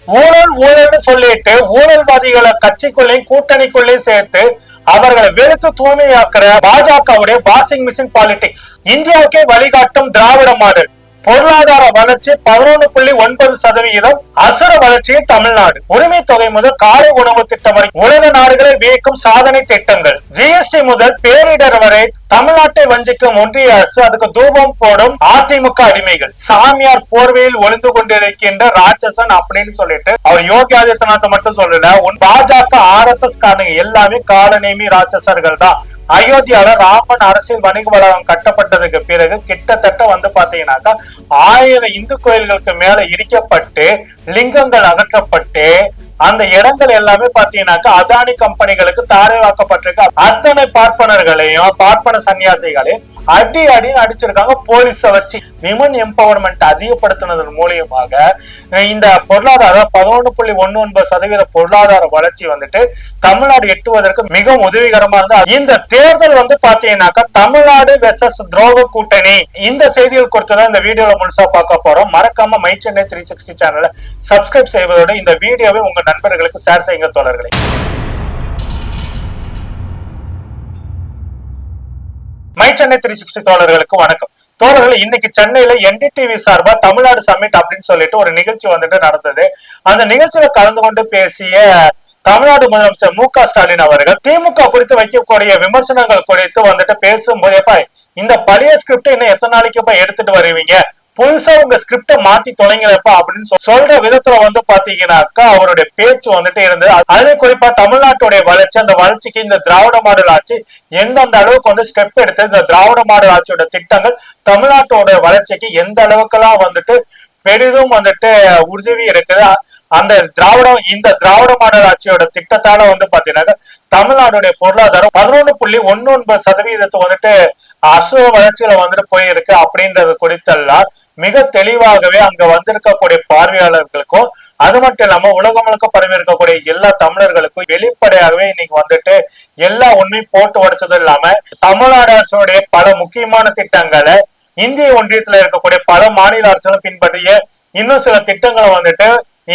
ஊழல் ஊழல்னு சொல்லிட்டு ஊழல்வாதிகளை கட்சிக்குள்ளேயும் கூட்டணிக்குள்ளேயும் சேர்த்து அவர்களை வெறுத்து தூய்மையாக்குற பாஜகவுடைய வாஷிங் மிஷின் பாலிடிக்ஸ். இந்தியாவுக்கே வழிகாட்டும் திராவிட மாடல். பொருளாதார வளர்ச்சி 11.9%, அசுர வளர்ச்சியில் தமிழ்நாடு. உரிமை தொகை முதல் காலை உணவு திட்டம் வரை உலக நாடுகளை வியக்கும் சாதனை திட்டங்கள். ஜிஎஸ்டி முதல் பேரிடர் வரை தமிழ்நாட்டை வஞ்சிக்கும் ஒன்றிய அரசு, அதுக்கு தூபம் போடும் அதிமுக அடிமைகள். சாமியார் போர்வையில் ஒளிந்து கொண்டிருக்கின்ற ராட்சசன் அப்படின்னு சொல்லிட்டு அவர் யோகி ஆதித்யநாத் மட்டும் சொல்லல, பாஜக RSS காரங்க எல்லாமே காலநேமி ராட்சசர்கள் தான். அயோத்தியால ராமன் அரசியல் வணிக வளாகம் கட்டப்பட்டதுக்கு பிறகு கிட்டத்தட்ட வந்து பாத்தீங்கன்னாக்கா 1000 இந்து கோயில்களுக்கு மேல இடிக்கப்பட்டு லிங்கங்கள் அகற்றப்பட்டு அந்த இடங்கள் எல்லாமே பாத்தீங்கன்னாக்கா அதானி கம்பெனிகளுக்கு தாரைவாக்கப்பட்டிருக்கு. அத்தனை பார்ப்பனர்களையும் பார்ப்பன சன்னியாசிகளையும் அடி அடின்னு அடிச்சிருக்காங்க போலீஸ வச்சு. விமன் எம்பவர்மெண்ட் அதிகப்படுத்தினதன் மூலியமாக இந்த பொருளாதார 11.19% பொருளாதார வளர்ச்சி வந்துட்டு தமிழ்நாடு எட்டுவதற்கு மிகவும் உதவிகரமா இருந்தா. இந்த தேர்தல் வந்து பாத்தீங்கன்னாக்கா தமிழ்நாடு வெர்சஸ் துரோக கூட்டணி. இந்த செய்திகள் குறித்துதான் இந்த வீடியோல முழுசா பார்க்க போறோம். மறக்காம மை சென்னை 360 சேனலை சப்ஸ்கிரைப் செய்வதோட இந்த வீடியோவை உங்க நண்பர்களுக்கு ஷேர் செய்யுங்க தோழர்களே. மை சென்னை 360 தோழர்களுக்கு வணக்கம். தோழர்கள், இன்னைக்கு சென்னையில NDTV சார்பா தமிழ்நாடு சமிட் அப்படின்னு சொல்லிட்டு ஒரு நிகழ்ச்சி வந்துட்டு நடந்தது. அந்த நிகழ்ச்சியில கலந்து கொண்டு பேசிய தமிழ்நாடு முதலமைச்சர் MK ஸ்டாலின் அவர்கள் திமுக குறித்து வைக்கக்கூடிய விமர்சனங்கள் குறித்து வந்துட்டு பேசும்போது, இந்த பழைய ஸ்கிரிப்ட் இன்னும் எத்தனை நாளைக்கு எடுத்துட்டு வருவீங்க, புதுசா உங்க ஸ்கிரிப்ட மாத்தி தொலைங்கப்பா அப்படின்னு சொல்ற விதத்துல வந்து பாத்தீங்கன்னாக்கா அவருடைய பேச்சு வந்துட்டு இருந்தது. அதே குறிப்பா தமிழ்நாட்டுடைய வளர்ச்சி, அந்த வளர்ச்சிக்கு இந்த திராவிட மாடல் ஆட்சி எந்தெந்த அளவுக்கு வந்து ஸ்டெப் எடுத்து இந்த திராவிட மாடல் ஆட்சியோட திட்டங்கள் தமிழ்நாட்டோட வளர்ச்சிக்கு எந்த அளவுக்குலாம் வந்துட்டு பெரிதும் வந்துட்டு உறுதி இருக்குது. அந்த திராவிட மாடல் ஆட்சியோட திட்டத்தால வந்து பாத்தீங்கன்னா தமிழ்நாடுடைய பொருளாதாரம் 11.19% வந்துட்டு அசுர வளர்ச்சியில வந்துட்டு போயிருக்கு அப்படின்றது குறித்தெல்லாம் மிக தெளிவாகவே அங்க வந்திருக்கக்கூடிய பார்வையாளர்களுக்கும், அது மட்டும் இல்லாம உலகம் முழுக்க பரவி இருக்கக்கூடிய எல்லா தமிழர்களுக்கும் வெளிப்படையாகவே இன்னைக்கு வந்துட்டு எல்லா உண்மையும் போட்டு உடைச்சதும் இல்லாம தமிழ்நாடு அரசுடைய பல முக்கியமான திட்டங்களை இந்திய ஒன்றியத்துல இருக்கக்கூடிய பல மாநில அரசுகளும் பின்பற்றிய இன்னும் சில திட்டங்களை வந்துட்டு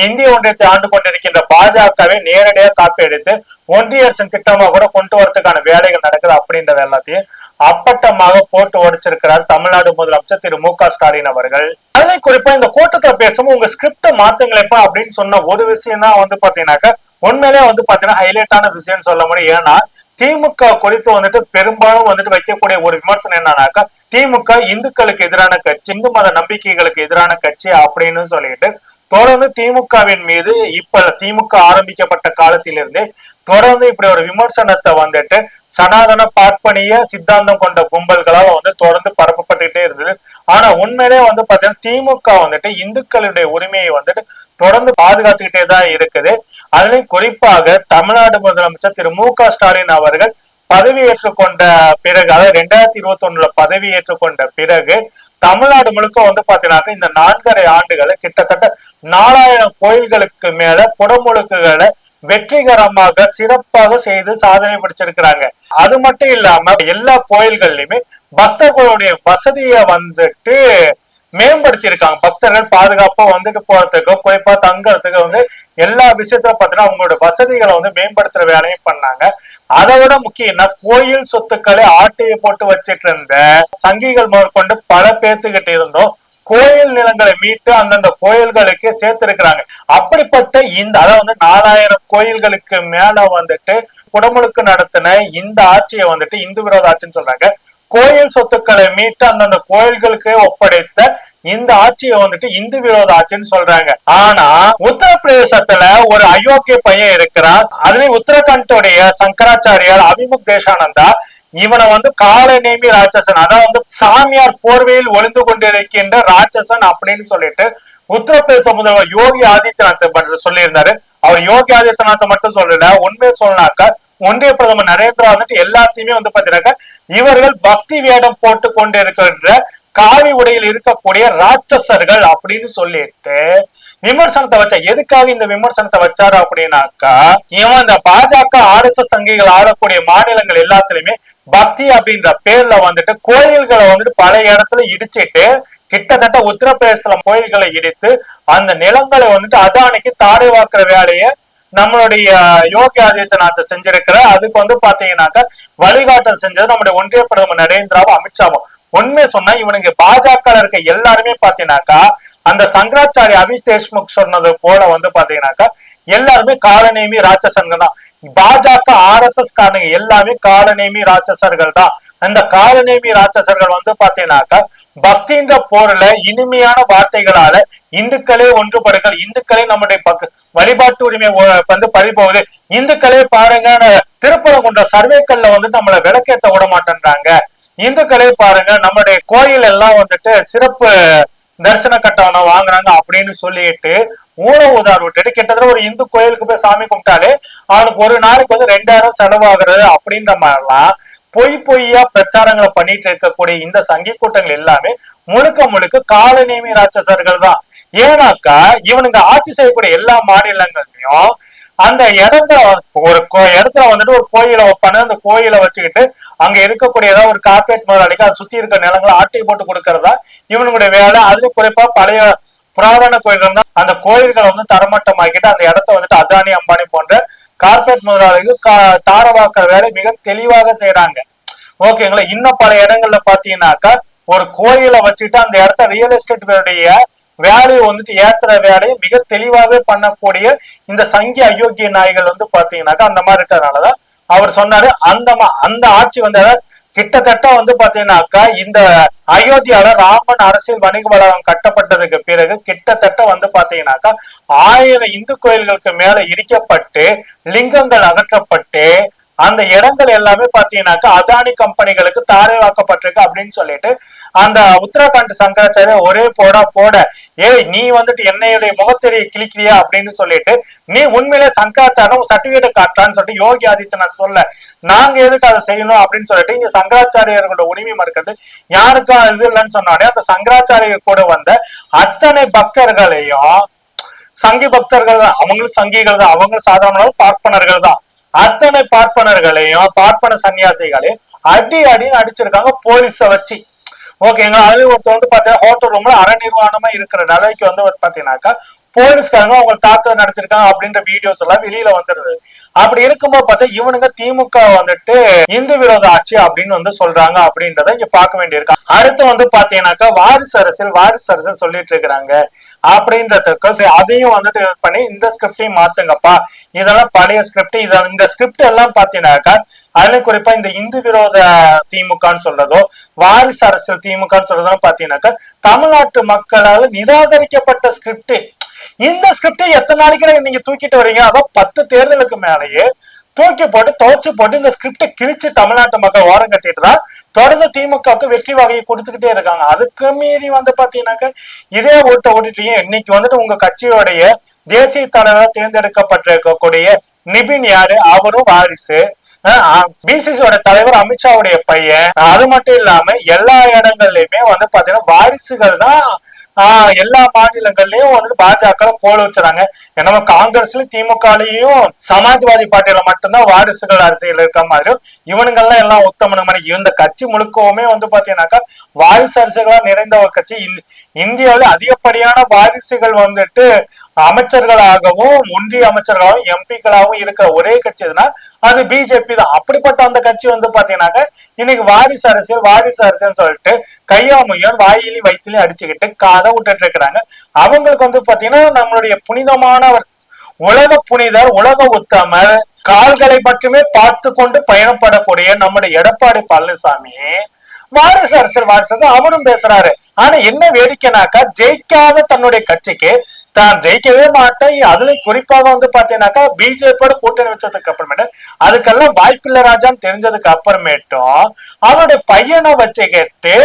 இந்திய ஒன்றியத்தை ஆண்டு கொண்டிருக்கின்ற பாஜகவை நேரடியாக காப்பி எடுத்து ஒன்றிய அரசின் திட்டமா கூட கொண்டு வரதுக்கான வேலைகள் நடக்குது அப்படின்றது எல்லாத்தையும் அப்பட்டமாக போட்டு உடைச்சிருக்கிறார் தமிழ்நாடு முதலமைச்சர் திரு MK ஸ்டாலின் அவர்கள். அதனை குறிப்பா இந்த கூட்டத்துல பேசும்போது உங்க ஸ்கிரிப்ட மாத்துங்களேப்பா அப்படின்னு சொன்ன ஒரு விஷயம் தான் வந்து பாத்தீங்கன்னாக்கா உண்மையிலே வந்து பாத்தீங்கன்னா ஹைலைட்டான விஷயம் சொல்ல முடியும். ஏன்னா திமுக குறித்து வந்துட்டு பெரும்பாலும் வந்துட்டு வைக்கக்கூடிய ஒரு விமர்சனம் என்னன்னாக்கா திமுக இந்துக்களுக்கு எதிரான கட்சி, இந்து மத நம்பிக்கைகளுக்கு எதிரான கட்சி அப்படின்னு சொல்லிட்டு தொடர்ந்து திமுகவின் மீது இப்ப திமுக ஆரம்பிக்கப்பட்ட காலத்திலிருந்தே தொடர்ந்து இப்படி ஒரு விமர்சனத்தை வந்துட்டு சனாதன பார்ப்பனிய சித்தாந்தம் கொண்ட கும்பல்களால் வந்து தொடர்ந்து பரப்பப்பட்டுட்டே இருந்தது. ஆனா உண்மையிலே வந்து பாத்தீங்கன்னா திமுக வந்துட்டு இந்துக்களுடைய உரிமையை வந்துட்டு தொடர்ந்து பாதுகாத்துக்கிட்டே தான் இருக்குது. அதுலயும் குறிப்பாக தமிழ்நாடு முதலமைச்சர் திரு MK ஸ்டாலின் அவர்கள் பதவி ஏற்றுக்கொண்ட பிறகு, அதாவது 2021 பதவி ஏற்றுக்கொண்ட பிறகு தமிழ்நாடு முழுக்க வந்து பாத்தீங்கன்னா இந்த 4.5 ஆண்டுகளை கிட்டத்தட்ட 4000 கோயில்களுக்கு மேல குடமுழுக்குகளை வெற்றிகரமாக சிறப்பாக செய்து சாதனை படிச்சிருக்கிறாங்க. அது மட்டும் இல்லாம எல்லா கோயில்கள்லயுமே பக்தர்களுடைய வசதியை வந்துட்டு மேம்படுத்தி இருக்காங்க. பக்தர்கள் பாதுகாப்பா வந்துட்டு போறதுக்கு, குறிப்பா தங்கறதுக்கு வந்து எல்லா விஷயத்துல பாத்தீங்கன்னா அவங்களோட வசதிகளை வந்து மேம்படுத்துற வேலையும் பண்ணாங்க. அதை விட முக்கியம்னா கோயில் சொத்துக்களை ஆட்டையை போட்டு வச்சிட்டு இருந்த சங்கிகள் முதற்கொண்டு பல பேர்த்துக்கிட்ட இருந்தோம் கோயில் நிலங்களை மீட்டு அந்தந்த கோயில்களுக்கு சேர்த்திருக்கிறாங்க. அப்படிப்பட்ட அதாவது 4000 கோயில்களுக்கு மேல வந்துட்டு குடமுழுக்கு நடத்தின இந்த ஆட்சியை வந்துட்டு இந்து விரோத ஆட்சின்னு சொல்றாங்க. கோயில் சொத்துக்களை மீட்டு அந்தந்த கோயில்களுக்கு ஒப்படைத்த இந்த ஆட்சியை வந்துட்டு இந்து விரோத ஆட்சின்னு சொல்றாங்க. ஆனா உத்தரப்பிரதேசத்துல ஒரு அயோக்கிய பையன் இருக்கிறான். அதுலயும் உத்தரகாண்டோடைய சங்கராச்சாரியார் அபிமுக் தேசானந்தா இவனை வந்து காலநேமி ராட்சசன், அதாவது சாமியார் போர்வையில் ஒளிந்து கொண்டிருக்கின்ற ராட்சசன் அப்படின்னு சொல்லிட்டு உத்தரப்பிரதேச முதல்வர் யோகி ஆதித்யநாத் சொல்லியிருந்தாரு. அவர் யோகி ஆதித்யநாத் மட்டும் சொல்லல, உண்மையை சொல்லனாக்கா ஒன்றிய பிரதமர் நரேந்திரா வந்துட்டு எல்லாத்தையுமே வந்து பாத்தீங்கன்னா இவர்கள் பக்தி வேடம் போட்டு கொண்டு இருக்கின்ற காவி உடையில் இருக்கக்கூடிய ராட்சசர்கள் அப்படின்னு சொல்லிட்டு விமர்சனத்தை வச்சா. எதுக்காக இந்த விமர்சனத்தை வச்சாரு அப்படின்னாக்கா, இவன் இந்த பாஜக RSS சங்கிகள் ஆடக்கூடிய மாநிலங்கள் எல்லாத்துலயுமே பக்தி அப்படின்ற பேர்ல வந்துட்டு கோயில்களை வந்துட்டு பல இடத்துல இடிச்சிட்டு கிட்டத்தட்ட உத்தரப்பிரதேசல கோயில்களை இடித்து அந்த நிலங்களை வந்துட்டு அதானிக்கு தாரை வாக்குற வேலையை நம்மளுடைய யோகி ஆதித்யநாத் செஞ்சிருக்கிற. அதுக்கு வந்து பாத்தீங்கன்னாக்க வழிகாட்டல் செஞ்சது நம்முடைய ஒன்றிய பிரதமர் நரேந்திராவும் அமித்ஷாவும். உண்மை சொன்னா இவனுக்கு பாஜக இருக்க எல்லாருமே பாத்தீங்கன்னாக்கா அந்த சங்கராச்சாரி அமித் தேஷ்முக் சொன்னது போல வந்து பாத்தீங்கன்னாக்கா எல்லாருமே காலநேமி ராட்சசன்கள் தான். பாஜக RSS காரங்க எல்லாமே காலநேமி ராட்சசர்கள் தான். அந்த காலநேமி ராட்சசர்கள் வந்து பாத்தீங்கன்னாக்கா பக்தின்ற போர்ல இனிமையான வார்த்தைகளால இந்துக்களே ஒன்றுபடுங்கள், இந்துக்களே நம்முடைய வழிபாட்டு உரிமை வந்து பறிபோகுது, இந்துக்களே பாருங்க திருப்பரங்குன்ற சர்வேக்கல்ல வந்து நம்மள விளக்கேத்த விட மாட்டேன்றாங்க, இந்துக்களே பாருங்க நம்மளுடைய கோயில் எல்லாம் வந்துட்டு சிறப்பு தரிசன கட்டணம் வாங்குறாங்க அப்படின்னு சொல்லிட்டு ஊழ உதார் விட்டுட்டு கிட்டத்தட்ட ஒரு இந்து கோயிலுக்கு போய் சாமி கும்பிட்டாலே அவனுக்கு ஒரு நாளைக்கு வந்து 2000 செலவாகிறது அப்படின்ற மாதிரிலாம் பொய்யா பிரச்சாரங்களை பண்ணிட்டு இருக்கக்கூடிய இந்த சங்கி கூட்டங்கள் எல்லாமே முழுக்க முழுக்க காலநேமி ராட்சசர்கள் தான். ஏன்னாக்கா இவனுங்க ஆட்சி செய்யக்கூடிய எல்லா மாநிலங்கள்லயும் அந்த இடத்துல ஒரு இடத்துல வந்துட்டு ஒரு கோயிலை வைப்பானு, அந்த கோயிலை வச்சுக்கிட்டு அங்க இருக்கக்கூடிய ஏதாவது ஒரு கார்பரேட் முதலாளிக்கு அதை சுத்தி இருக்க நிலங்களை ஆட்டை போட்டு கொடுக்கறதா இவனுடைய வேலை. அதுல குறிப்பா பழைய புராதன கோயில்கள் தான். அந்த கோயில்களை வந்து தரமட்டமாக்கிட்டு அந்த இடத்த வந்துட்டு அதானி அம்பானி போன்ற கார்பரேட் முதலாளிகள் தாரவாக்குற வேலை மிக தெளிவாக செய்யறாங்க. ஓகேங்களா. இன்னும் பல இடங்கள்ல பாத்தீங்கன்னாக்கா ஒரு கோயிலை வச்சுட்டு அந்த இடத்த ரியல் எஸ்டேட் வேலையை வந்துட்டு ஏத்துற வேலையை மிக தெளிவாகவே பண்ணக்கூடிய இந்த சங்கி அயோக்கிய நாய்கள் வந்து பாத்தீங்கன்னாக்கா அந்த மாதிரி இருக்கிறதுனாலதான் அவர் சொன்னாரு அந்த ஆட்சி வந்து கிட்டத்தட்ட வந்து பாத்தீங்கன்னாக்கா இந்த அயோத்தியால ராமன் அரசியல் வணிக வளாகம் கட்டப்பட்டதுக்கு பிறகு கிட்டத்தட்ட வந்து பாத்தீங்கன்னாக்கா 1000 இந்து கோயில்களுக்கு மேல இடிக்கப்பட்டு லிங்கங்கள் அகற்றப்பட்டு அந்த இடங்கள் எல்லாமே பாத்தீங்கன்னாக்கா அதானி கம்பெனிகளுக்கு தாரை வாக்கப்பட்டிருக்கு அப்படின்னு சொல்லிட்டு அந்த உத்தரகாண்ட் சங்கராச்சாரிய ஒரே போட நீ வந்துட்டு என்னையுடைய முகத்தெரிய கிழிக்கிறியா அப்படின்னு சொல்லிட்டு நீ உண்மையிலே சங்கராச்சாரம் சர்டிபிகேட் காட்டலான்னு சொல்லிட்டு யோகி ஆதித்யநாத் சொல்ல நாங்க எதுக்கு அதை செய்யணும் அப்படின்னு சொல்லிட்டு இங்க சங்கராச்சாரியர்களோட உரிமை மறுக்கிறது யாருக்கும் இது இல்லைன்னு சொன்னாலே அந்த சங்கராச்சாரியர் கூட வந்த அத்தனை பக்தர்களையும் சங்கி பக்தர்கள் தான், அவங்களும் சங்கிகள் தான், அவங்களும் சாதாரண பார்ப்பனர்கள் தான். அத்தனை பார்ப்பனர்களையும் பார்ப்பன சன்னியாசிகளையும் அடின்னு அடிச்சிருக்காங்க போலீஸ வச்சு. ஓகேங்களா. அது ஒருத்தர் வந்து பாத்தீங்கன்னா ஹோட்டல் ரூம்ல அரை நிர்வாணமா இருக்கிற நிலைக்கு வந்து பாத்தீங்கன்னாக்கா போலீஸ்காரங்க அவங்க தாக்குதல் நடத்திருக்காங்க அப்படின்ற வீடியோஸ் எல்லாம் வெளியில வந்துருது. அப்படி இருக்கும்போது பார்த்தா இவனுங்க திமுக வந்துட்டு இந்து விரோத ஆட்சி அப்படின்னு வந்து சொல்றாங்க அப்படின்றத இங்க பார்க்க வேண்டியிருக்கு. அடுத்து வந்து பாத்தீங்கன்னாக்கா வாரிசு அரசியல் சொல்லிட்டு இருக்கிறாங்க அப்படின்றதுக்கு அதையும் வந்துட்டு யூஸ் பண்ணி இந்த ஸ்கிரிப்டையும் மாத்துங்கப்பா, இதெல்லாம் பழைய ஸ்கிரிப்ட், இந்த ஸ்கிரிப்ட் எல்லாம் பாத்தீங்கன்னாக்கா அதுல குறிப்பா இந்த இந்து விரோத திமுகன்னு சொல்றதோ வாரிசு அரசியல் திமுகன்னு சொல்றதோ பாத்தீங்கன்னாக்கா தமிழ்நாட்டு மக்களால் நிராகரிக்கப்பட்ட ஸ்கிரிப்ட். இந்த ஸ்கிரிப்டை எத்தனை நாளைக்கு நீங்க தூக்கிட்டு வரீங்க? அதான் 10 தேர்தலுக்கு மேலேயே தூக்கி போட்டு துவச்சு போட்டு இந்த ஸ்கிரிப்டை கிழிச்சு தமிழ்நாட்டு மக்கள் ஓரம் கட்டிட்டு தான் தொடர்ந்து திமுகவுக்கு வெற்றி வகையை கொடுத்துக்கிட்டே இருக்காங்க. அதுக்கு மீறி வந்து பாத்தீங்கன்னாக்க இதே ஓட்டிட்டீங்க. இன்னைக்கு வந்துட்டு உங்க கட்சியோடைய தேசிய தலைவராக தேர்ந்தெடுக்கப்பட்டிருக்கக்கூடிய நிபின் யாரு, அவரும் வாரிசு. பிசிசியோட தலைவர் அமித்ஷாவுடைய பையன். அது மட்டும் இல்லாம எல்லா இடங்கள்லயுமே வந்து பாத்தீங்கன்னா வாரிசுகள் தான் எல்லா மாநிலங்கள்லயும் வந்துட்டு பாஜக கோல வச்சுறாங்க. ஏன்னா காங்கிரஸ்லயும் திமுகலையும் சமாஜ்வாதி பார்ட்டியில மட்டும்தான் வாரிசுகள் அரசியல் இருக்க மாதிரியும் இவனுங்கெல்லாம் எல்லாம் உத்தமன மாதிரி இந்த கட்சி முழுக்கவுமே வந்து பாத்தீங்கன்னாக்கா வாரிசு அரசியலா நிறைந்த ஒரு கட்சி. இந்தியாவில அதிகப்படியான வாரிசுகள் வந்துட்டு அமைச்சர்களாகவும் ஒன்றிய அமைச்சர்களாகவும் எம்பிக்களாகவும் இருக்கிற ஒரே கட்சி எதுனா அது பிஜேபி தான். அப்படிப்பட்ட அந்த கட்சி வந்து பாத்தீங்கன்னாக்க இன்னைக்கு வாரிசு அரசியல் சொல்லிட்டு கையாமையும் வாயிலி வயிற்றுலயும் அடிச்சுக்கிட்டு காதை விட்டுட்டு இருக்கிறாங்க. அவங்களுக்கு வந்து பாத்தீங்கன்னா நம்மளுடைய புனிதமானவர், உலக புனிதர், உலக உத்தமர், கால்களை மட்டுமே பார்த்து கொண்டு பயணப்படக்கூடிய நம்முடைய எடப்பாடி பழனிசாமி வாரிசு அரசியல் அவரும் பேசுறாரு. ஆனா என்ன வேடிக்கைனாக்கா ஜெயிக்காத தன்னுடைய கட்சிக்கு தான் ஜெயிக்கவே மாட்டேன், அதுல குறிப்பாக வந்து பாத்தீங்கன்னாக்கா பிஜேபியோட கூட்டணி வச்சதுக்கு அப்புறமேட்டு அதுக்கெல்லாம் வாய்ப்பில்லை ராஜான்னு தெரிஞ்சதுக்கு அப்புறமேட்டும் அவருடைய பையனை வச்சுக்கிட்டு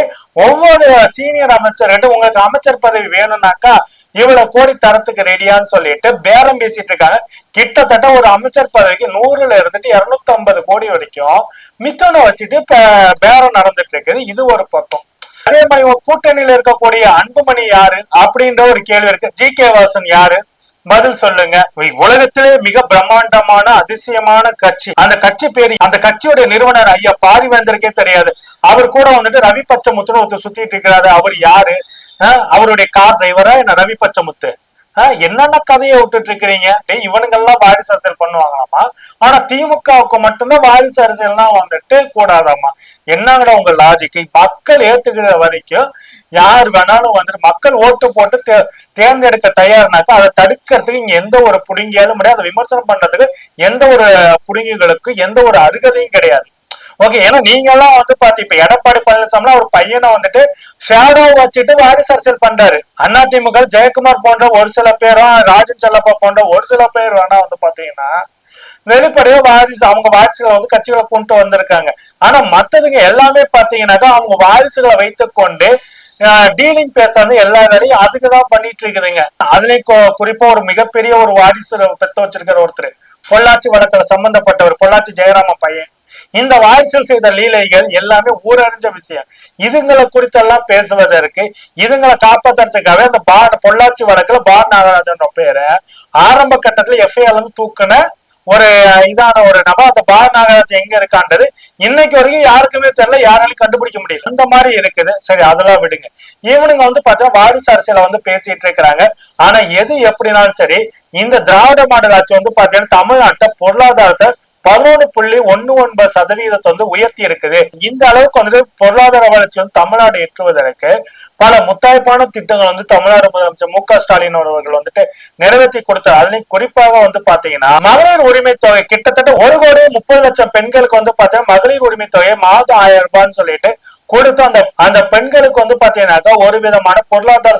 ஒவ்வொரு சீனியர் அமைச்சர்கிட்ட உங்களுக்கு அமைச்சர் பதவி வேணும்னாக்கா இவ்வளவு கோடி தரத்துக்கு ரெடியான்னு சொல்லிட்டு பேரம் பேசிட்டு இருக்காங்க. கிட்டத்தட்ட ஒரு அமைச்சர் பதவிக்கு 100ல இருந்துட்டு 250 கோடி வரைக்கும் மித்தனை வச்சுட்டு பேரம் நடந்துட்டு இருக்குது. இது ஒரு பக்கம். அதே மாதிரி கூட்டணியில இருக்கக்கூடிய அன்புமணி யாரு அப்படின்ற ஒரு கேள்வி இருக்கு. ஜி.கே. வாசன் யாரு, பதில் சொல்லுங்க. உலகத்திலே மிக பிரம்மாண்டமான அதிசயமான கட்சி, அந்த கட்சி பேரு, அந்த கட்சியோட நிறுவனர் ஐயா பாரிவேந்தருக்கே தெரியாது. அவர் கூட வந்துட்டு ரவி பச்சமுத்துன்னு ஒருத்தர் சுத்திட்டு இருக்கிறாரு. அவர் யாரு? அவருடைய கார் டிரைவரா என்ன ரவி பச்சமுத்து என்னென்ன கதையை விட்டுட்டு இருக்கிறீங்க. இவனுங்கெல்லாம் வாரிசு அரசியல் பண்ணுவாங்களாமா, ஆனா திமுகவுக்கு மட்டும்தான் வாரிசு அரசியல்லாம் வந்துட்டு கூடாதாமா. என்னங்கடா உங்க லாஜிக்? மக்கள் ஏத்துக்கிற வரைக்கும் யார் வேணாலும் வந்துட்டு மக்கள் ஓட்டு போட்டு தேர்ந்தெடுக்க தயார்னாக்கா அதை தடுக்கிறதுக்கு இங்க எந்த ஒரு புடுங்கியாலும் முடியாது. அதை விமர்சனம் பண்றதுக்கு எந்த ஒரு புடுங்கிகளுக்கும் எந்த ஒரு அருகதையும் கிடையாது. ஓகே, ஏன்னா நீங்க எல்லாம் வந்து பாத்தி இப்ப எடப்பாடி பழனிசாமி ஒரு பையனை வந்துட்டு ஷேடோ வச்சுட்டு வாரிசு அரசியல் பண்றாரு. அதிமுக ஜெயக்குமார் போன்ற ஒரு சில பேரும், ராஜன் செல்லப்பா போன்ற ஒரு சில பேர் வேணா வந்து பாத்தீங்கன்னா வெளிப்படையா வாரிசு அவங்க வாரிசுகளை வந்து கட்சிகளை கொண்டு வந்திருக்காங்க. ஆனா மத்ததுங்க எல்லாமே பாத்தீங்கன்னாக்கா அவங்க வாரிசுகளை வைத்துக் கொண்டு டீலிங் பேசாது எல்லா வேலையும் அதுக்குதான் பண்ணிட்டு இருக்குதுங்க. அதுலயும் குறிப்பா ஒரு மிகப்பெரிய ஒரு வாரிசு பெற்று வச்சிருக்கிற ஒருத்தர், பொள்ளாச்சி வழக்குல சம்பந்தப்பட்டவர், பொள்ளாச்சி ஜெயராம பையன். இந்த வாரிசல் செய்த லீலைகள் எல்லாமே ஊரறிஞ்ச விஷயம். இதுங்களை குறித்தெல்லாம் பேசுவதற்கு, இதுங்களை காப்பாத்துறதுக்காக அந்த பொள்ளாச்சி வழக்குல நாகராஜன் பேரை ஆரம்ப கட்டத்துல எஃப்ஐஆர் வந்து தூக்குன ஒரு இதான ஒரு நபர். அந்த நாகராஜ் எங்க இருக்கான்றது இன்னைக்கு வரைக்கும் யாருக்குமே தெரியல, யாராலையும் கண்டுபிடிக்க முடியல. அந்த மாதிரி இருக்குது. சரி, அதெல்லாம் விடுங்க. இவனுங்க வந்து பார்த்தா வாரிசு அரசியல வந்து பேசிட்டு இருக்கிறாங்க. ஆனா எது எப்படினாலும் சரி, இந்த திராவிட மாடல் ஆட்சி வந்து பாத்தீங்கன்னா தமிழ்நாட்டை பொருளாதாரத்தை 11.19% வந்து உயர்த்தி இருக்குது. இந்த அளவுக்கு வந்து பொருளாதார வளர்ச்சி வந்து தமிழ்நாடு எட்டுவதற்கு பல முத்தாய்ப்பான திட்டங்கள் வந்து தமிழ்நாடு முதலமைச்சர் மு.க.ஸ்டாலின் அவர்கள் வந்துட்டு நிறைவேற்றி கொடுத்தார். அதுலயும் குறிப்பாக வந்து பாத்தீங்கன்னா மகளிர் உரிமை தொகை கிட்டத்தட்ட 1,30,00,000 பெண்களுக்கு வந்து பாத்தீங்கன்னா மகளிர் உரிமை தொகை மாதம் 1000 ரூபான்னு சொல்லிட்டு கொடுத்து அந்த பெண்களுக்கு வந்து பாத்தீங்கன்னாக்கா ஒரு விதமான பொருளாதார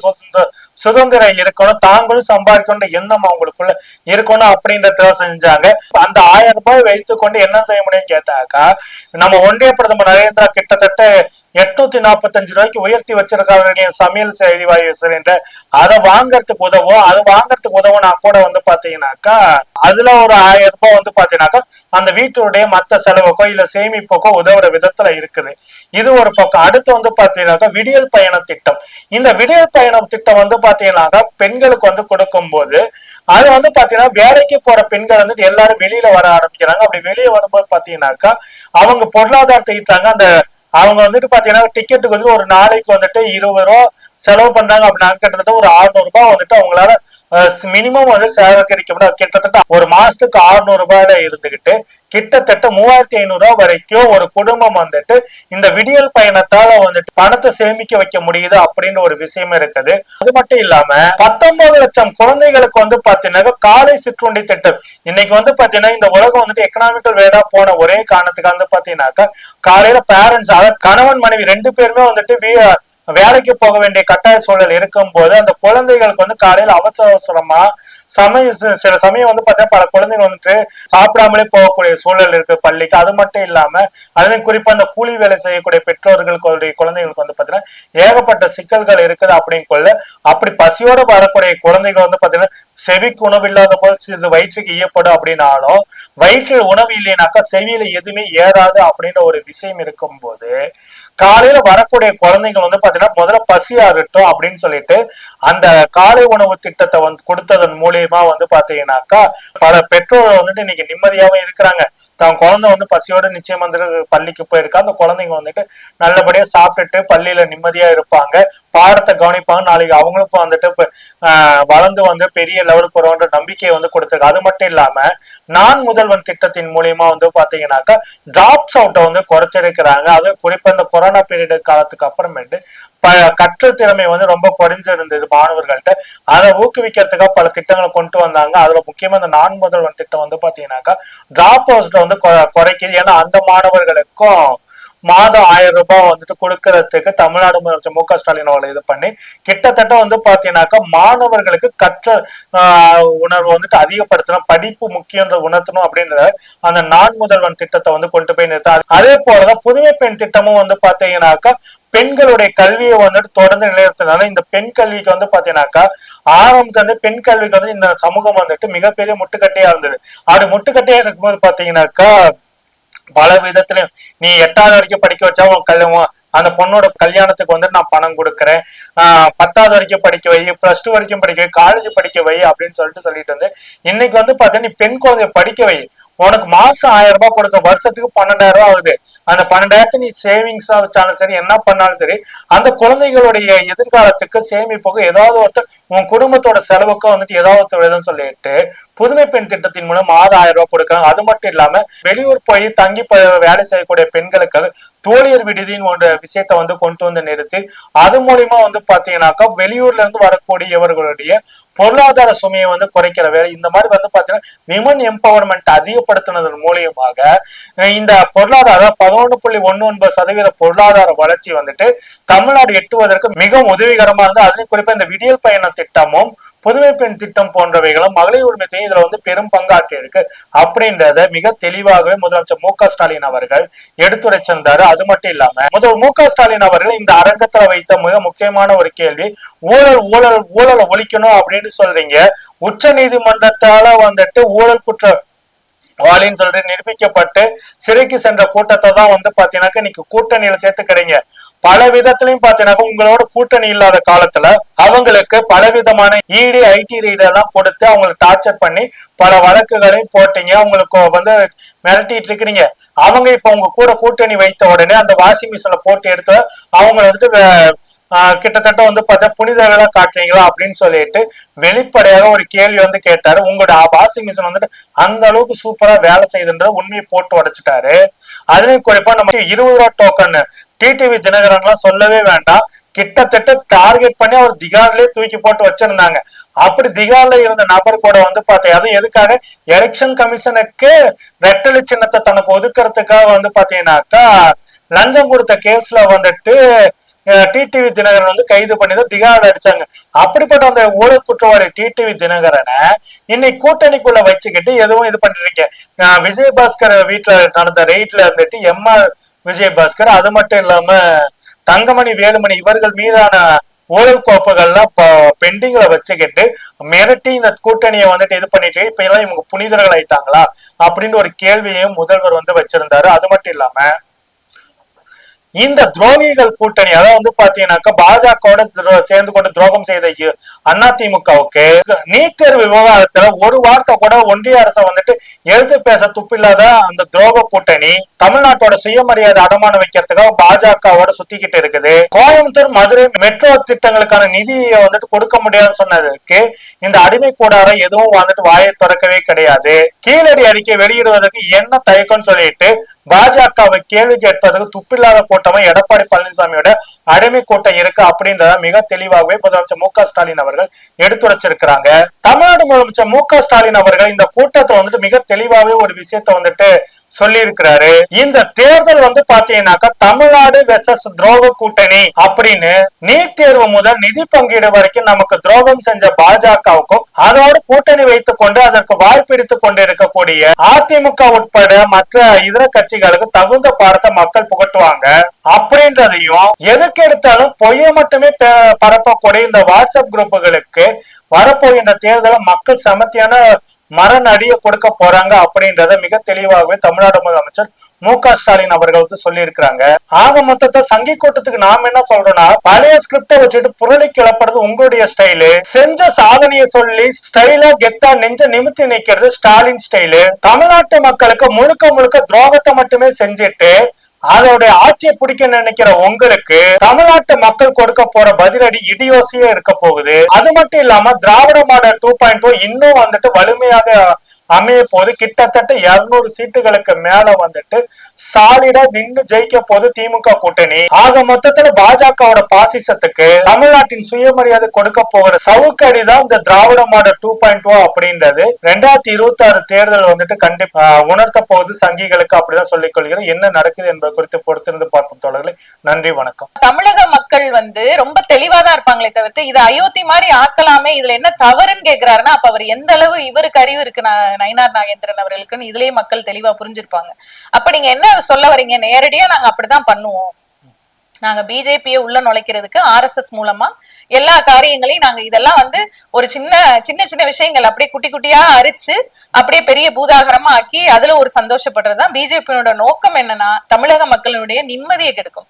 சுதந்திரம் இருக்கணும், தாங்களும் சம்பாதிக்கணும் எண்ணம் அவங்களுக்குள்ள இருக்கணும் அப்படின்றத செஞ்சாங்க. அந்த 1000 ரூபாய் வைத்துக் கொண்டு என்ன செய்ய முடியும் கேட்டாக்கா, நம்ம ஒன்றிய பிரதமர் நரேந்திரா கிட்டத்தட்ட 845 ரூபாய்க்கு உயர்த்தி வச்சிருக்காங்க சமையல் எரிவாயு சிலிண்டர். அதை வாங்கறதுக்கு உதவும். அது வாங்கறதுக்கு உதவுனா கூட வந்து பாத்தீங்கன்னாக்கா அதுல ஒரு 1000 ரூபாய் வந்து பாத்தீங்கன்னாக்கா அந்த வீட்டுடைய மத்த செலவுக்கோ இல்ல சேமிப்புக்கோ உதவுற விதத்துல இருக்குது. இது ஒரு பக்கம். அடுத்து வந்து பாத்தீங்கன்னாக்கா விடியல் பயண திட்டம். இந்த விடியல் பயணம் திட்டம் வந்து பாத்தீங்கன்னாக்கா பெண்களுக்கு வந்து கொடுக்கும் போது அது வந்து பாத்தீங்கன்னா வேலைக்கு போற பெண்கள் வந்து எல்லாரும் வெளியில வர ஆரம்பிக்கிறாங்க. அப்படி வெளியே வரும்போது பாத்தீங்கன்னாக்கா அவங்க பொருளாதாரத்தை ஈட்டாங்க. அந்த அவங்க வந்துட்டு பாத்தீங்கன்னா டிக்கெட்டுக்கு வந்து ஒரு நாளைக்கு வந்துட்டு 20 ரூபா செலவு பண்றாங்க அப்படின்னா கிட்டத்தட்ட ஒரு 600 ரூபாய் வந்துட்டு அவங்களால மினிமம் வந்து சேகரிக்கப்படும். கிட்டத்தட்ட ஒரு மாசத்துக்கு 600 ரூபாயில இருந்துகிட்டு கிட்டத்தட்ட 3,500 ரூபாய் வரைக்கும் ஒரு குடும்பம் வந்துட்டு இந்த விடியல் பயணத்தால வந்துட்டு பணத்தை சேமிக்க வைக்க முடியுது அப்படின்னு ஒரு விஷயம் இருக்குது. அது மட்டும் இல்லாம 19 லட்சம் குழந்தைகளுக்கு வந்து பாத்தீங்கன்னா காலை சிற்றுண்டி திட்டம். இன்னைக்கு வந்து பாத்தீங்கன்னா இந்த உலகம் வந்துட்டு எக்கனாமிக்கல் வேடா போன ஒரே காரணத்துக்கு வந்து பாத்தீங்கன்னாக்கா காலையில பேரண்ட்ஸ், அதாவது கணவன் மனைவி 2 பேருமே வந்துட்டு வேலைக்கு போக வேண்டிய கட்டாய சூழல் இருக்கும் போது அந்த குழந்தைகளுக்கு வந்து காலையில அவசரமா சில சமயம் வந்து பார்த்தா பல குழந்தைங்க வந்துட்டு சாப்பிடாமலே போகக்கூடிய சூழல் இருக்கு பள்ளிக்கு. அது மட்டும் இல்லாம அதுவும் குறிப்பா அந்த கூலி வேலை செய்யக்கூடிய பெற்றோர்களுக்கு குழந்தைகளுக்கு வந்து பாத்தீங்கன்னா ஏகப்பட்ட சிக்கல்கள் இருக்குது. அப்படிங்குள்ள அப்படி பசியோட வரக்கூடிய குழந்தைகள் வந்து பாத்தீங்கன்னா செவிக்கு உணவு இல்லாத போது இது வயிற்றுக்கு ஈயப்படும் அப்படின்னாலும் வயிற்றில் உணவு இல்லைனாக்கா செவியில எதுவுமே ஏறாது அப்படின்ற ஒரு விஷயம் இருக்கும் போது காலையில வரக்கூடிய குழந்தைங்க வந்து பாத்தீங்கன்னா முதல்ல பசி ஆகட்டும் அப்படின்னு சொல்லிட்டு அந்த காலை உணவு திட்டத்தை வந்து கொடுத்ததன் மூலியமா வந்து பாத்தீங்கன்னாக்கா பல பெற்றோர்கள் வந்துட்டு இன்னைக்கு நிம்மதியாவே இருக்கிறாங்க. தான் குழந்தை வந்து பசியோட நிச்சயம் வந்துட்டு பள்ளிக்கு போயிருக்கா, அந்த குழந்தைங்க வந்துட்டு நல்லபடியா சாப்பிட்டுட்டு பள்ளியில நிம்மதியா இருப்பாங்க, பாடத்தை கவனிப்பாங்க, நாளைக்கு அவங்களுக்கும் வந்துட்டு வளர்ந்து வந்து பெரிய லெவலுக்கு வருவான்ற நம்பிக்கையை வந்து கொடுத்துருக்கு. அது மட்டும் இல்லாம நான் முதல்வன் திட்டத்தின் மூலியமா வந்து பாத்தீங்கன்னாக்கா டிராப்ஸ் அவுட்டை வந்து குறைச்சிருக்கிறாங்க. அது குறிப்பா இந்த கொரோனா பீரியட் காலத்துக்கு அப்புறமேட்டு கற்றல் திறமை வந்து ரொம்ப குறைஞ்சிருந்தது மாணவர்கள்ட்ட. அதை ஊக்குவிக்கிறதுக்காக பல திட்டங்களை கொண்டு வந்தாங்க. அதுல முக்கியமா இந்த நான் முதல்வன் திட்டம் வந்து பாத்தீங்கன்னாக்கா டிராப் அவுட் வந்து குறைக்குது. ஏன்னா அந்த மாணவர்களுக்கும் மாதம் 1000 ரூபாய் வந்துட்டு கொடுக்கறதுக்கு தமிழ்நாடு முதலமைச்சர் மு.க.ஸ்டாலின் அவர்கள் இது பண்ணி கிட்டத்தட்ட வந்து பாத்தீங்கன்னாக்கா மாணவர்களுக்கு கற்ற உணர்வு வந்துட்டு அதிகப்படுத்தணும், படிப்பு முக்கியம் உணர்த்தணும் அப்படின்றத அந்த நான் முதல்வன் திட்டத்தை வந்து கொண்டு போய் நிறுத்த. அதே போலதான் புதுமை பெண் திட்டமும் வந்து பாத்தீங்கன்னாக்கா பெண்களுடைய கல்வியை வந்துட்டு தொடர்ந்து நிலைநிறுத்தினால இந்த பெண் கல்விக்கு வந்து பாத்தீங்கன்னாக்கா ஆரம்பத்துல வந்து பெண் கல்விக்கு வந்து இந்த சமூகம் வந்துட்டு மிகப்பெரிய முட்டுக்கட்டையா இருந்தது. அது முட்டுக்கட்டையா இருக்கும்போது பாத்தீங்கன்னாக்கா பல விதத்திலையும் நீ 8வது வரைக்கும் படிக்க வச்சா அந்த பொண்ணோட கல்யாணத்துக்கு வந்து நான் பணம் கொடுக்குறேன், 10வது வரைக்கும் படிக்க வை, +2 வரைக்கும் படிக்க வை, காலேஜ் படிக்க வை அப்படின்னு சொல்லிட்டு வந்து இன்னைக்கு வந்து பாத்தீங்கன்னா நீ பெண் குழந்தைய படிக்க வை, உனக்கு மாசம் 1000 ரூபாய் கொடுக்க, வருஷத்துக்கு 12,000 ரூபாய் ஆகுது. அந்த 12,000 நீ சேவிங்ஸா வச்சாலும் சரி, என்ன பண்ணாலும் சரி, அந்த குழந்தைகளுடைய எதிர்காலத்துக்கு சேமிப்புக்கு ஏதாவது ஒருத்தர் உன் குடும்பத்தோட செலவுக்கும் வந்துட்டு ஏதாவது சொல்லிட்டு புதுமை பெண் திட்டத்தின் மூலம் மாதம் 1000 ரூபாய் கொடுக்குறாங்க. அது மட்டும் இல்லாம வெளியூர் போய் தங்கி வேலை செய்யக்கூடிய பெண்களுக்கு தோழியர் விடுதின்னு ஒரு விஷயத்த வந்து கொண்டு வந்து நிறுத்தி அது மூலியமா வந்து பாத்தீங்கன்னாக்கா வெளியூர்ல இருந்து வரக்கூடியவர்களுடைய பொருளாதார சுமையை வந்து குறைக்கிற வேலை. இந்த மாதிரி வந்து பாத்தீங்கன்னா விமன் எம்பவர்மெண்ட் அதிகப்படுத்தினதன் மூலியமாக இந்த பொருளாதார 11.19% பொருளாதார வளர்ச்சி வந்துட்டு தமிழ்நாடு எட்டுவதற்கு மிகவும் உதவிகரமா இருந்து, அதுலயும் குறிப்பா இந்த விடியல் பயண திட்டமும் புதுமை பெண் திட்டம் போன்றவைகளும் மகளிர் உரிமையையும் இதுல வந்து பெரும் பங்காற்றி இருக்கு அப்படின்றத மிக தெளிவாகவே முதலமைச்சர் மு.க.ஸ்டாலின் அவர்கள் எடுத்துரைச்சிருந்தாரு. அது மட்டும் இல்லாம முதல் மு.க.ஸ்டாலின் அவர்கள் இந்த அரங்கத்துல வைத்த மிக முக்கியமான ஒரு கேள்வி, ஊழலை ஒழிக்கணும் அப்படின்னு சொல்றீங்க, உச்ச நீதிமன்றத்தால வந்துட்டு ஊழல் குற்ற வாலின்னு சொல்லிட்டு நிரூபிக்கப்பட்டு சிறைக்கு சென்ற கூட்டத்தை தான் வந்து பாத்தீங்கன்னாக்க இன்னைக்கு கூட்டணியில சேர்த்துக்கிறீங்க. பல விதத்திலையும் பாத்தீங்கன்னா உங்களோட கூட்டணி இல்லாத காலத்துல அவங்களுக்கு பலவிதமான இடி ஐடி ரைடு எல்லாம் கொடுத்து அவங்களுக்கு டார்ச்சர் பண்ணி பல வழக்குகளையும் போட்டீங்க, அவங்களுக்கு வந்து மிரட்டிட்டு இருக்கிறீங்க. அவங்க இப்ப உங்க கூட கூட்டணி வைத்த உடனே அந்த வாஷிங் மிஷின்ல போட்டு எடுத்து அவங்க வந்துட்டு கிட்டத்தட்ட வந்து பார்த்தா புனிதர்களா காட்டுறீங்களா அப்படின்னு சொல்லிட்டு வெளிப்படையாக ஒரு கேள்வி வந்து கேட்டாரு. உங்களோட வாஷிங் மிஷின் வந்துட்டு அந்த அளவுக்கு சூப்பரா வேலை செய்யுதுன்ற உண்மையை போட்டு உடைச்சிட்டாரு. அதுலயும் குறிப்பா நம்ம 20 ரூபா டோக்கன் டிடிவி தினகரன் எல்லாம் சொல்லவே வேண்டாம், கிட்டத்தட்ட டார்கெட் பண்ணி அவர் திகார்லயே தூக்கி போட்டு வச்சிருந்தாங்க. அப்படி திகார்ல இருந்த நபர் கூட வந்து பார்த்தேன், அது எதுக்காக எலெக்ஷன் கமிஷனுக்கு ரெட்டலை சின்னத்தை தனக்கு ஒதுக்குறதுக்காக வந்து பாத்தீங்கன்னாக்கா லஞ்சம் கொடுத்த கேஸ்ல வந்துட்டு டிடிவி தினகரன் வந்து கைது பண்ணிதான் திகார்ல அடிச்சாங்க. அப்படிப்பட்ட அந்த ஊழல் குற்றவாளி டிடிவி தினகரனை இன்னைக்கு கூட்டணிக்குள்ள வச்சுக்கிட்டு எதுவும் இது பண்ணிருக்கீங்க. விஜயபாஸ்கர் வீட்டுல நடந்த ரெய்ட்ல இருந்துட்டு எம்ஆர் விஜயபாஸ்கர், அது மட்டும் இல்லாம தங்கமணி வேலுமணி இவர்கள் மீதான ஊழல் கோப்புகள்லாம் பெண்டிங்ல வச்சுக்கிட்டு மிரட்டி இந்த கூட்டணியை வந்துட்டு இது பண்ணிட்டு இப்ப எல்லாம் இவங்க புனிதர்கள் ஆயிட்டாங்களா அப்படின்னு ஒரு கேள்வியையும் முதல்வர் வந்து வச்சிருந்தாரு. அது மட்டும் இல்லாம இந்த துரோகிகள் கூட்டணி அதாவது வந்து பாத்தீங்கன்னாக்கா பாஜகவோட சேர்ந்து கொண்டு துரோகம் செய்த அதிமுகவுக்கு நீட் தேர்வு விவகாரத்துல ஒரு வார்த்தை கூட ஒன்றிய அரசை வந்துட்டு எழுத்து பேச துப்பில்லாத அந்த துரோக கூட்டணி தமிழ்நாட்டோட சுயமரியாதை அடமானம் வைக்கிறதுக்காக பாஜகவோட சுத்திக்கிட்டு இருக்குது. கோயம்புத்தூர் மதுரை மெட்ரோ திட்டங்களுக்கான நிதியை வந்துட்டு கொடுக்க முடியாதுன்னு சொன்னதுக்கு இந்த அடிமை கூடாரம் எதுவும் வந்துட்டு வாயை திறக்கவே கிடையாது. கீழடி அறிக்கை வெளியிடுவதற்கு என்ன தயக்கம்னு சொல்லிட்டு பாஜகவை கேள்வி கேட்பதற்கு துப்பில்லாத கூட்டமா எடப்பாடி பழனிசாமியோட அடிமை கூட்டம் இருக்கு அப்படின்றத மிக தெளிவாகவே முதலமைச்சர் மு.க.ஸ்டாலின் அவர்கள் எடுத்துரைச்சிருக்கிறாங்க. தமிழ்நாடு முதலமைச்சர் மு.க.ஸ்டாலின் அவர்கள் இந்த கூட்டத்தை வந்துட்டு மிக தெளிவாகவே ஒரு விஷயத்த வந்துட்டு சொல்லி இருக்கிறாரு. இந்த தேர்தல் வந்து பாத்தீங்கன்னாக்கா தமிழ்நாடு வெர்சஸ் துரோக கூட்டணி அப்படின்னு நீட் தேர்வு முதல் நிதி பங்கீடு வரைக்கும் நமக்கு துரோகம் செஞ்ச பாஜகவுக்கும் அதோட கூட்டணி வைத்துக் கொண்டு அதற்கு வாய்ப்பிடித்துக் கொண்டு இருக்கக்கூடிய அதிமுக உட்பட மற்ற இதர கட்சிகளுக்கு தகுந்த பாடத்தை மக்கள் புகட்டுவாங்க அப்படின்றதையும், எதுக்கு எடுத்தாலும் பொய்ய மட்டுமே பரப்பக்கூடிய இந்த வாட்ஸ்அப் குரூப்புகளுக்கு வரப்போகின்ற தேர்தலை மக்கள் சமத்தியான மரணடிய கொடுக்க போறாங்க அப்படின்றத மிக தெளிவாகவே தமிழ்நாடு முதலமைச்சர் மு.க.ஸ்டாலின் அவர்கள் வந்து சொல்லி இருக்கிறாங்க. ஆக மொத்தத்தை சங்கி கூட்டத்துக்கு நாம என்ன சொல்றோம்னா, பழைய ஸ்கிரிப்ட வச்சுட்டு புரளி கிளப்புறது உங்களுடைய ஸ்டைலு, செஞ்ச சாதனையை சொல்லி ஸ்டைலா கெத்தா நெஞ்ச நிமித்தி நிக்கிறது ஸ்டாலின் ஸ்டைலு. தமிழ்நாட்டு மக்களுக்கு முழுக்க முழுக்க துரோகத்தை மட்டுமே செஞ்சுட்டு அதோட ஆட்சியை பிடிக்க நினைக்கிற உங்களுக்கு தமிழ்நாட்டு மக்கள் கொடுக்க போற பதிலடி இடியோசியே இருக்க போகுது. அது மட்டும் இல்லாம திராவிட மாடல் 2.0 இன்னும் வந்துட்டு வலிமையாக அமைய போது கிட்டத்தட்ட 200 சீட்டுகளுக்கு மேல வந்துட்டு சாலிடா நின்று ஜெயிக்க போது திமுக கூட்டணி. ஆக மொத்தத்துல பாஜகவோட பாசிசத்துக்கு தமிழ்நாட்டின் சுயமரியாதை கொடுக்க போகிற சவுக்கடிதான் இந்த திராவிட மாடல் 2.0 அப்படின்றது 2026 தேர்தல் வந்துட்டு கண்டிப்பா உணர்த்த போகுது சங்கிகளுக்கு அப்படிதான் சொல்லிக் கொள்கிறேன். என்ன நடக்குது என்பது குறித்து பொறுத்திருந்து பார்க்கும் தோழர்களே, நன்றி, வணக்கம். தமிழக மக்கள் வந்து ரொம்ப தெளிவாதான் இருப்பாங்களே தவிர்த்து இது அயோத்தி மாதிரி ஆக்கலாமே, இதுல என்ன தவறுன்னு கேக்குறாருன்னா அப்ப அவர் எந்த அளவு இவருக்கு அறிவு இருக்கு நயினார் நாகேந்திரன் அவர்களுக்குன்னு இதுலயே மக்கள் தெளிவா புரிஞ்சிருப்பாங்க. அப்ப நீங்க என்ன சொல்ல வரீங்க? நேரடியா நாங்க அப்படிதான் பண்ணுவோம், நாங்க பிஜேபியை உள்ள நுழைக்கிறதுக்கு RSS மூலமா எல்லா காரியங்களையும் நாங்க இதெல்லாம் வந்து ஒரு சின்ன விஷயங்கள் அப்படியே குட்டி குட்டியா அரிச்சு அப்படியே பெரிய பூதாகரமா ஆக்கி அதுல ஒரு சந்தோஷப்படுறதுதான் பிஜேபியோட நோக்கம். என்னன்னா தமிழக மக்களுடைய நிம்மதியை கெடுக்கும்.